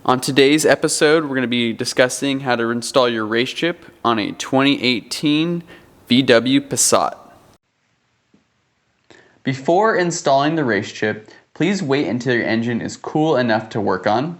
On today's episode, we're going to be discussing how to install your RaceChip on a 2018 VW Passat. Before installing the RaceChip, please wait until your engine is cool enough to work on.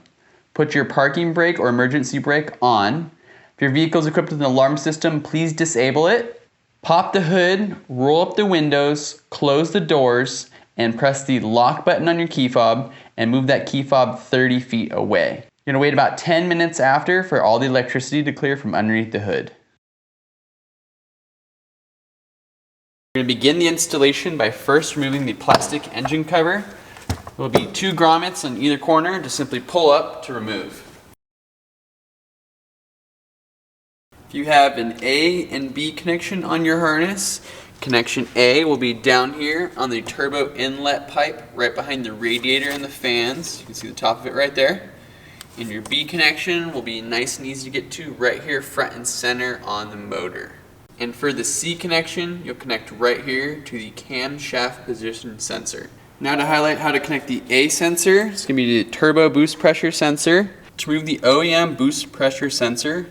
Put your parking brake or emergency brake on. If your vehicle is equipped with an alarm system, please disable it. Pop the hood, roll up the windows, close the doors, and press the lock button on your key fob and move that key fob 30 feet away. You're going to wait about 10 minutes after for all the electricity to clear from underneath the hood. We're going to begin the installation by first removing the plastic engine cover. There will be 2 grommets on either corner to simply pull up to remove. If you have an A and B connection on your harness, connection A will be down here on the turbo inlet pipe right behind the radiator and the fans. You can see the top of it right there. And your B connection will be nice and easy to get to right here front and center on the motor. And for the C connection, you'll connect right here to the camshaft position sensor. Now to highlight how to connect the A sensor, it's going to be the turbo boost pressure sensor. To remove the OEM boost pressure sensor,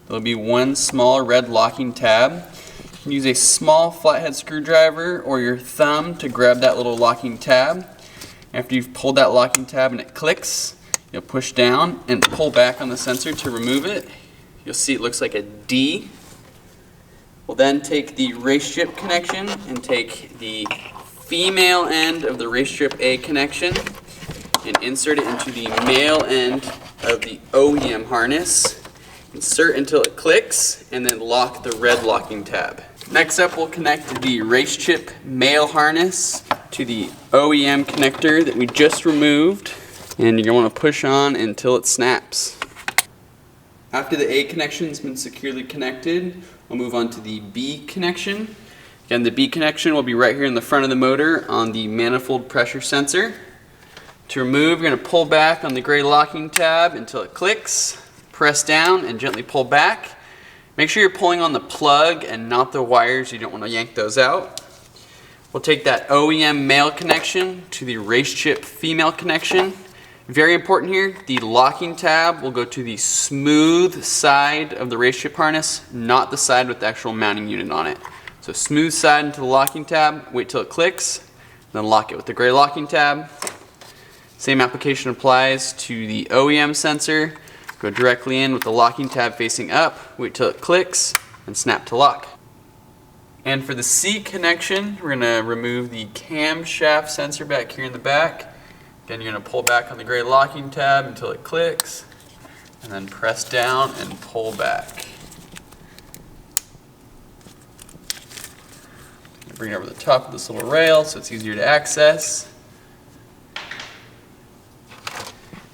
there will be one small red locking tab. You can use a small flathead screwdriver or your thumb to grab that little locking tab. After you've pulled that locking tab and it clicks, you'll push down and pull back on the sensor to remove it. You'll see it looks like a D. We'll then take the RaceChip connection and take the female end of the RaceChip A connection and insert it into the male end of the OEM harness. Insert until it clicks and then lock the red locking tab. Next up, we'll connect the RaceChip male harness to the OEM connector that we just removed. And you're going to want to push on until it snaps. After the A connection has been securely connected, we'll move on to the B connection. Again, the B connection will be right here in the front of the motor on the manifold pressure sensor. To remove, you're going to pull back on the gray locking tab until it clicks. Press down and gently pull back. Make sure you're pulling on the plug and not the wires. You don't want to yank those out. We'll take that OEM male connection to the RaceChip female connection. Very important here, the locking tab will go to the smooth side of the RaceChip harness, not the side with the actual mounting unit on it. So smooth side into the locking tab, wait till it clicks, then lock it with the gray locking tab. Same application applies to the OEM sensor. Go directly in with the locking tab facing up, wait till it clicks, and snap to lock. And for the C connection, we're going to remove the camshaft sensor back here in the back. Again, you're going to pull back on the gray locking tab until it clicks, and then press down and pull back. Bring it over the top of this little rail so it's easier to access.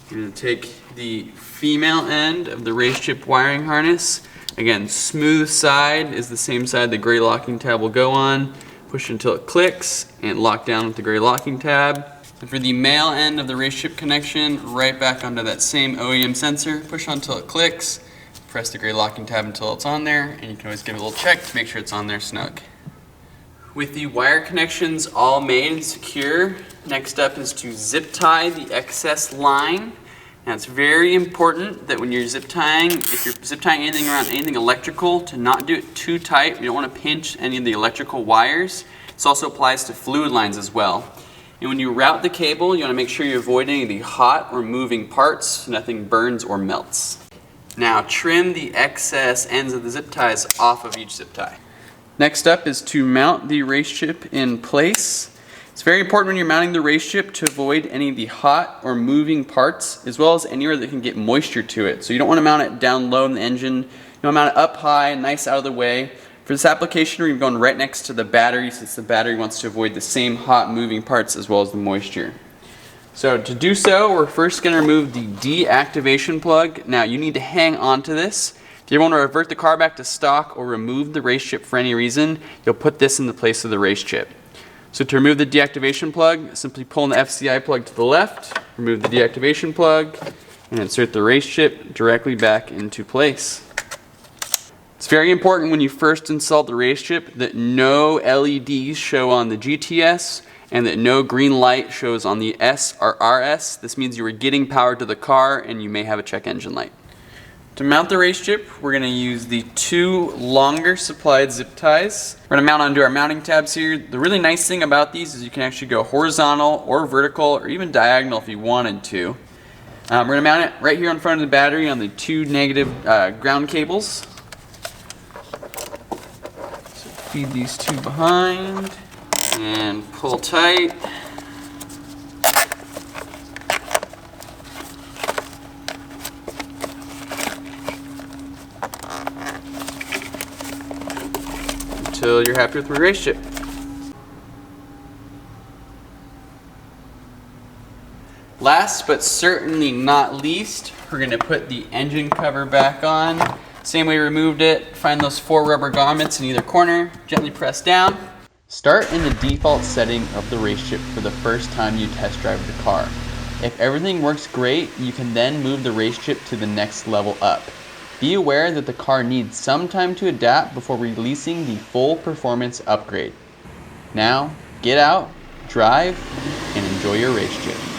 You're going to take the female end of the RaceChip wiring harness. Again, smooth side is the same side the gray locking tab will go on. Push until it clicks and lock down with the gray locking tab. And for the male end of the RaceChip connection, right back onto that same OEM sensor, push on until it clicks, press the gray locking tab until it's on there, and you can always give it a little check to make sure it's on there snug. With the wire connections all made and secure, next up is to zip tie the excess line. Now it's very important that when you're zip tying, if you're zip tying anything around anything electrical, to not do it too tight. You don't want to pinch any of the electrical wires. This also applies to fluid lines as well. And when you route the cable, you want to make sure you avoid any of the hot or moving parts so nothing burns or melts. Now trim the excess ends of the zip ties off of each zip tie. Next up is to mount the RaceChip in place. It's very important when you're mounting the RaceChip to avoid any of the hot or moving parts, as well as anywhere that can get moisture to it. So you don't want to mount it down low in the engine. You want to mount it up high, nice out of the way. For this application, we're going right next to the battery since the battery wants to avoid the same hot moving parts as well as the moisture. So to do so, we're first going to remove the deactivation plug. Now you need to hang on to this. If you want to revert the car back to stock or remove the RaceChip for any reason, you'll put this in the place of the RaceChip. So to remove the deactivation plug, simply pull in the FCI plug to the left, remove the deactivation plug, and insert the RaceChip directly back into place. It's very important when you first install the RaceChip that no LEDs show on the GTS and that no green light shows on the S or RS. This means you are getting power to the car and you may have a check engine light. To mount the RaceChip, we're going to use the 2 longer supplied zip ties. We're going to mount onto our mounting tabs here. The really nice thing about these is you can actually go horizontal or vertical or even diagonal if you wanted to. We're going to mount it right here in front of the battery on the 2 negative ground cables. So feed these 2 behind and pull tight. Until you're happy with your RaceChip. Last but certainly not least, we're going to put the engine cover back on. Same way we removed it. Find those 4 rubber grommets in either corner, gently press down. Start in the default setting of the RaceChip for the first time you test drive the car. If everything works great, you can then move the RaceChip to the next level up. Be aware that the car needs some time to adapt before releasing the full performance upgrade. Now, get out, drive, and enjoy your RaceChip.